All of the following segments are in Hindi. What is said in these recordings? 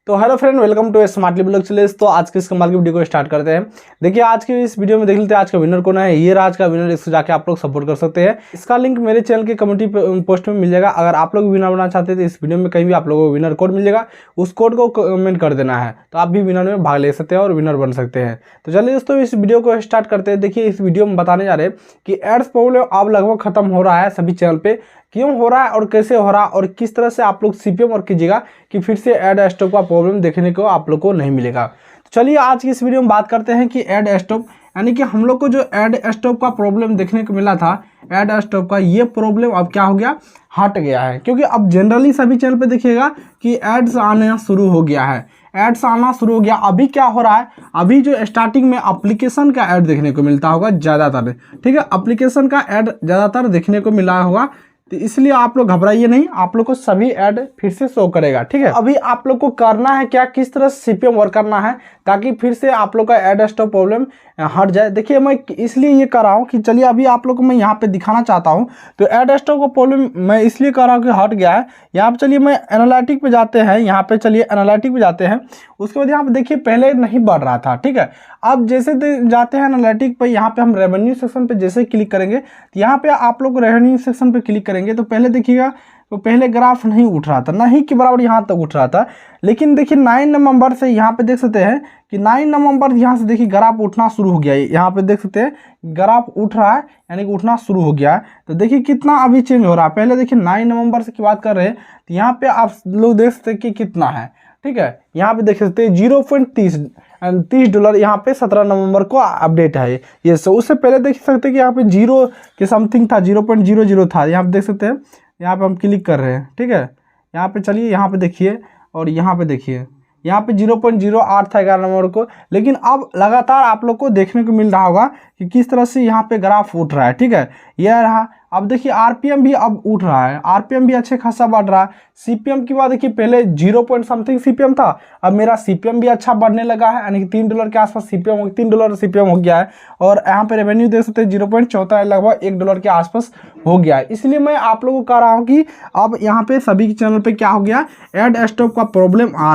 तो hello friend, welcome to smartly blog channel. तो आज के इस कमाल की वीडियो को स्टार्ट करते हैं। देखिए आज के इस वीडियो में देख लेते हैं आज का विनर कौन है। ये आज का विनर, इसको जाके आप लोग सपोर्ट कर सकते हैं। इसका लिंक मेरे चैनल की कम्युनिटी पोस्ट में मिल जाएगा। अगर आप लोग विनर बनना चाहते हैं तो इस वीडियो में कहीं भी आप लोगों को विनर कोड मिल जाएगा, उस कोड को कमेंट कर देना है तो आप भी विनर में भाग ले सकते हैं और विनर बन सकते हैं। तो चलिए दोस्तों इस वीडियो को स्टार्ट करते हैं। देखिए इस वीडियो में बताने जा रहे हैं कि एड्स प्रॉब्लम अब लगभग खत्म हो रहा है सभी चैनल पे। क्यों हो रहा है और कैसे हो रहा है और किस तरह से आप लोग सीपीएम वर्क कीजिएगा कि फिर से ऐड स्टॉप का प्रॉब्लम देखने को आप लोग को नहीं मिलेगा। तो चलिए आज की इस वीडियो में बात करते हैं कि ऐड स्टॉप यानी कि हम लोग को जो ऐड स्टॉप का प्रॉब्लम देखने को मिला था, ऐड स्टॉप का ये प्रॉब्लम अब क्या हो गया, हट गया है। क्योंकि अब जनरली सभी चैनल पे देखिएगा कि एड्स आना शुरू हो गया है, एड्स आना शुरू हो गया। अभी क्या हो रहा है, अभी जो स्टार्टिंग में एप्लीकेशन का ऐड देखने को मिलता होगा ज़्यादातर, ठीक है, एप्लीकेशन का ऐड ज़्यादातर देखने को मिला होगा। तो इसलिए आप लोग घबराइए नहीं, आप लोग को सभी ऐड फिर से शो करेगा, ठीक है। अभी आप लोग को करना है क्या, किस तरह से सीपीएम वर्क करना है ताकि फिर से आप लोग का ऐड स्टॉप प्रॉब्लम हट जाए। देखिए मैं इसलिए ये कर रहा हूँ कि चलिए अभी आप लोग को मैं यहाँ पे दिखाना चाहता हूँ। तो ऐड स्टॉप का प्रॉब्लम मैं इसलिए कर रहा हूँ कि हट गया है। यहाँ पे चलिए मैं एनालिटिक पे जाते हैं, यहाँ पे चलिए एनालिटिक पे जाते हैं। उसके बाद यहाँ पे देखिए पहले नहीं बढ़ रहा था, ठीक है। अब जैसे जाते हैं एनालिटिक पे, यहाँ पे हम रेवेन्यू सेक्शन पे जैसे क्लिक करेंगे तो यहाँ पे आप लोग रेवेन्यू सेक्शन पे क्लिक करेंगे तो पहले देखिएगा तो पहले ग्राफ नहीं उठ रहा था, नहीं के बराबर यहाँ तक उठ रहा था। लेकिन देखिए 9 नवंबर से यहाँ पे देख सकते हैं कि 9 नवंबर यहाँ से देखिए ग्राफ उठना शुरू हो गया है। यहाँ पे देख सकते हैं ग्राफ उठ रहा है यानी कि उठना शुरू हो गया है। तो देखिए कितना अभी चेंज हो रहा है। पहले देखिए 9 नवंबर से की बात कर रहे हैं तो यहाँ पे आप लोग देख सकते हैं कि कितना है, ठीक है। यहाँ पे देख सकते हैं $0.30 यहाँ पे 17 नवंबर को अपडेट है ये। सो उससे पहले देख सकते हैं कि यहाँ पे 0 के समथिंग था, 0.00 था। यहाँ पे देख सकते हैं, यहाँ पे हम क्लिक कर रहे हैं, ठीक है। यहाँ पे चलिए यहाँ पे देखिए और यहाँ पे देखिए यहाँ पे 0.08 था 11 नवंबर को। लेकिन अब लगातार आप लोग को देखने को मिल रहा होगा कि किस तरह से यहाँ पे ग्राफ उठ रहा है, ठीक है। यह रहा। अब देखिए आरपीएम भी अब उठ रहा है, आरपीएम भी अच्छे खासा बढ़ रहा है। सीपीएम की बात देखिए पहले 0 पॉइंट समथिंग सीपीएम था, अब मेरा सीपीएम भी अच्छा बढ़ने लगा है यानी कि $3 के आसपास सीपीएम, $3 सीपीएम हो गया है। और यहाँ पे रेवेन्यू देख सकते हैं 0.14 लगभग $1 के आसपास हो गया है। इसलिए मैं आप लोगों को कह रहा हूँ कि अब यहाँ पे सभी चैनल पे क्या हो गया, ऐड स्टॉप का प्रॉब्लम आ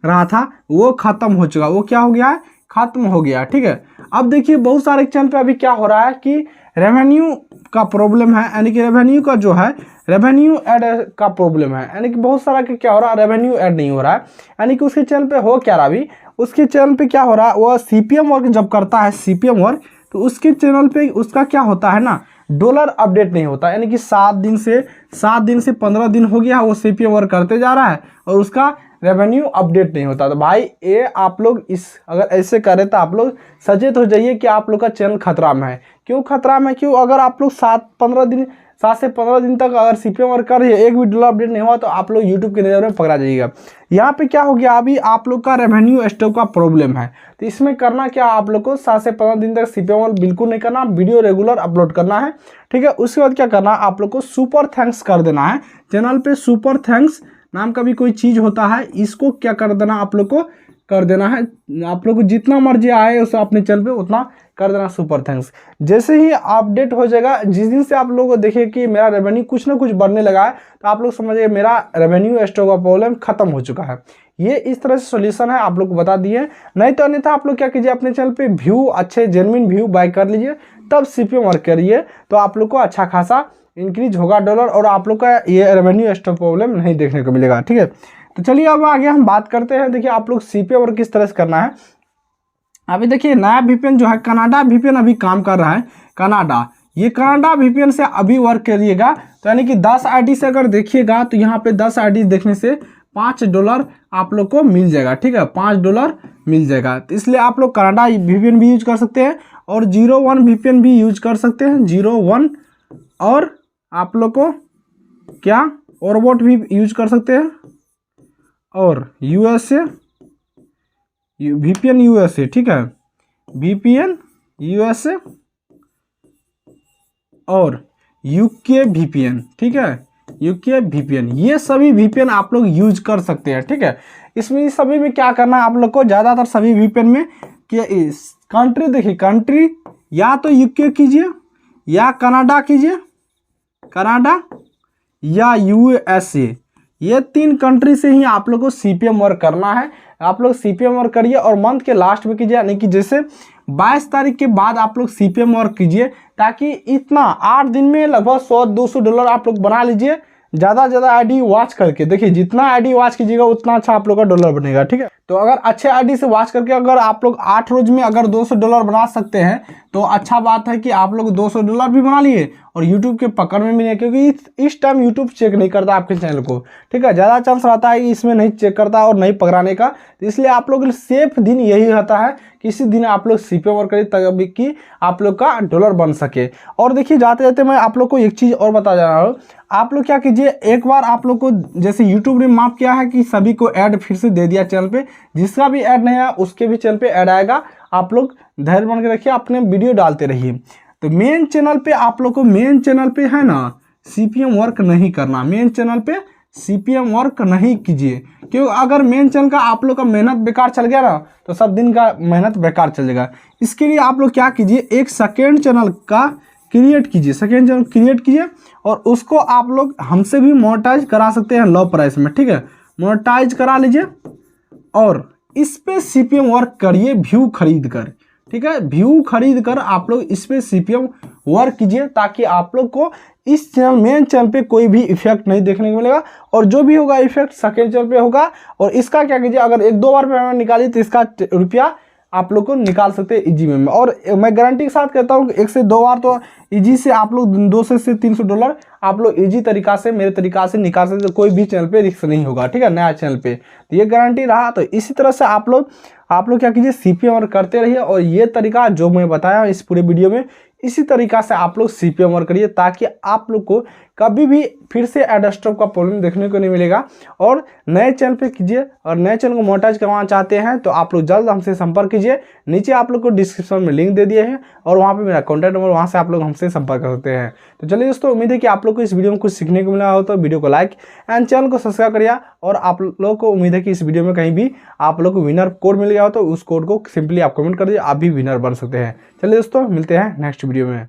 रहा था वो खत्म हो चुका। वो क्या हो गया है, खत्म हो गया, ठीक है। अब देखिए बहुत सारे चैनल पे अभी क्या हो रहा है कि रेवेन्यू का प्रॉब्लम है, यानी कि रेवेन्यू का जो है रेवेन्यू ऐड का प्रॉब्लम है। यानी कि बहुत सारा क्या हो रहा है, रेवेन्यू ऐड नहीं हो रहा है। यानी कि उसके चैनल पे हो क्या रहा, अभी उसके चैनल पे क्या हो रहा है, वो सीपीएम वर्क जब करता है सीपीएम वर्क तो उसके चैनल पे उसका क्या होता है ना, डॉलर अपडेट नहीं होता। यानी कि 7 दिन से 15 दिन हो गया वो सीपीएम वर्क करते जा रहा है और उसका रेवेन्यू अपडेट नहीं होता। तो भाई ये आप लोग अगर ऐसे करें तो आप लोग सचेत हो जाइए कि आप लोग का चैनल खतरा में है। क्यों खतरा में, क्यों, अगर आप लोग 7 से 15 दिन तक अगर सीपीएम वर्क कर रही है, एक भी डॉलर अपडेट नहीं हुआ तो आप लोग यूट्यूब की नज़र में पकड़ा जाइएगा। यहाँ पे क्या हो गया, अभी आप लोग का रेवेन्यू स्टॉप का प्रॉब्लम है। तो इसमें करना क्या, आप लोग को 7 से 15 दिन तक सीपीएम वर्क बिल्कुल नहीं करना, वीडियो रेगुलर अपलोड करना है, ठीक है। उसके बाद क्या करना, आप लोग को सुपर थैंक्स कर देना है चैनल पे। सुपर थैंक्स नाम का भी कोई चीज़ होता है, इसको क्या कर देना, आप लोग को कर देना है। आप लोग को जितना मर्जी आए उसे अपने चैनल पे उतना कर देना सुपर थैंक्स। जैसे ही अपडेट हो जाएगा, जिस दिन से आप लोगों को देखे कि मेरा रेवेन्यू कुछ ना कुछ बढ़ने लगा है तो आप लोग समझिए मेरा रेवेन्यू स्टॉप का प्रॉब्लम खत्म हो चुका है। ये इस तरह से सॉल्यूशन है, आप लोग को बता दिए। नहीं तो अन्यथा आप लोग क्या कीजिए, अपने चैनल पे व्यू अच्छे जेन्युइन व्यू बाय कर लीजिए, तब सीपीएम वर्क करिए तो आप लोग को अच्छा खासा इंक्रीज होगा डॉलर और आप लोग का ये रेवेन्यू स्टॉप प्रॉब्लम नहीं देखने को मिलेगा, ठीक है। तो चलिए अब आगे हम बात करते हैं। देखिए आप लोग सीपीएम वर्क किस तरह से करना है। अभी देखिए नया वीपीएन जो है कनाडा वीपीएन अभी काम कर रहा है, कनाडा। ये कनाडा वीपीएन से अभी वर्क करिएगा तो यानी कि 10 आईडी से अगर देखिएगा तो यहाँ पे 10 आईडी देखने से $5 आप लोग को मिल जाएगा, ठीक है, $5 मिल जाएगा। तो इसलिए आप लोग कनाडा वीपीएन भी यूज कर सकते हैं और 01 वीपीएन भी यूज कर सकते हैं, 01। और आप लोग को क्या ऑरबॉट भी यूज कर सकते हैं और यूएसए वीपीएन यूएसए, ठीक है, वीपीएन यूएसए और यूके वीपीएन, ठीक है, यूके वीपीएन। ये सभी वीपीएन आप लोग यूज कर सकते हैं, ठीक है। इसमें सभी में क्या करना है आप लोग को, ज़्यादातर सभी वीपीएन में कि कंट्री देखिए, कंट्री या तो यूके कीजिए या कनाडा कीजिए, कनाडा या यूएसए, ये 3 कंट्री से ही आप लोग को CPM वर्क करना है। आप लोग CPM वर्क करिए और मंथ के लास्ट में कीजिए, यानी कि जैसे 22 तारीख के बाद आप लोग CPM वर्क कीजिए, ताकि इतना 8 दिन में लगभग $100-200 आप लोग बना लीजिए। ज़्यादा से ज़्यादा आईडी वॉच करके देखिए, जितना आईडी वॉच कीजिएगा उतना अच्छा आप लोग का डॉलर बनेगा, ठीक है। तो अगर अच्छे आईडी से वॉच करके अगर आप लोग 8 रोज में अगर $200 बना सकते हैं तो अच्छा बात है कि आप लोग $200 भी बना लिए और यूट्यूब के पकड़ में भी नहीं, क्योंकि इस टाइम यूट्यूब चेक नहीं करता आपके चैनल को, ठीक है। ज़्यादा चांस रहता है कि इसमें नहीं चेक करता और नहीं पकड़ाने का, तो इसलिए आप लोग सेफ दिन यही रहता है कि इसी दिन आप लोग CPM वर्क करिए तभी कि आप लोग का डॉलर बन सके। और देखिए जाते जाते मैं आप लोग को एक चीज़ और बता जा रहा हूँ, आप लोग क्या कीजिए, एक बार आप लोग को जैसे यूट्यूब ने माफ किया है कि सभी को ऐड फिर से दे दिया चैनल पे, जिसका भी ऐड नहीं आया उसके भी चैनल पे ऐड आएगा। आप लोग धैर्य बन के रखिए, अपने वीडियो डालते रहिए। तो मेन चैनल पे आप लोग को, मेन चैनल पे है ना CPM वर्क नहीं करना, मेन चैनल पे CPM वर्क नहीं कीजिए, क्योंकि अगर मेन चैनल का आप लोग का मेहनत बेकार चल गया ना तो सब दिन का मेहनत बेकार चल जाएगा। इसके लिए आप लोग क्या कीजिए, एक सेकेंड चैनल का क्रिएट कीजिए, सेकेंड चैनल क्रिएट कीजिए और उसको आप लोग हमसे भी मोनेटाइज करा सकते हैं लो प्राइस में, ठीक है। मोनेटाइज करा लीजिए और इस पे CPM वर्क करिए व्यू खरीद कर, ठीक है। व्यू खरीद कर आप लोग इस पे CPM वर्क कीजिए, ताकि आप लोग को इस चैनल मेन चैनल पे कोई भी इफेक्ट नहीं देखने को मिलेगा, और जो भी होगा इफेक्ट सेकेंड चैनल पे होगा। और इसका क्या कीजिए, अगर 1-2 बार पेमेंट निकाली तो इसका रुपया आप लोग को निकाल सकते हैं इजी में। और मैं गारंटी के साथ कहता हूँ कि 1 से 2 बार तो इजी से आप लोग $200 से $300 आप लोग इजी तरीका से, मेरे तरीका से निकाल सकते, कोई भी चैनल पे रिस्क नहीं होगा, ठीक है, नया चैनल पे। तो ये गारंटी रहा। तो इसी तरह से आप लोग क्या कीजिए, CPM वर्क करते रहिए, और ये तरीका जो मैं बताया इस पूरे वीडियो में, इसी तरीका से आप लोग CPM वर्क करिए, ताकि आप लोग को कभी भी फिर से एड स्टॉप का प्रॉब्लम देखने को नहीं मिलेगा। और नए चैनल पे कीजिए, और नए चैनल को मोनेटाइज करवाना चाहते हैं तो आप लोग जल्द हमसे संपर्क कीजिए। नीचे आप लोग को डिस्क्रिप्शन में लिंक दे दिए हैं और वहाँ पे मेरा कॉन्टैक्ट नंबर, वहाँ से आप लोग हमसे संपर्क कर सकते हैं। तो चलिए दोस्तों, उम्मीद है कि आप लोग को इस वीडियो में कुछ सीखने को मिला हो, तो वीडियो को लाइक एंड चैनल को सब्सक्राइब करिए। और आप लोगों को उम्मीद है कि इस वीडियो में कहीं भी आप लोग को विनर कोड मिल गया हो तो उस कोड को सिंपली आप कमेंट कर दीजिए, आप भी विनर बन सकते हैं। चलिए दोस्तों, मिलते हैं नेक्स्ट वीडियो में।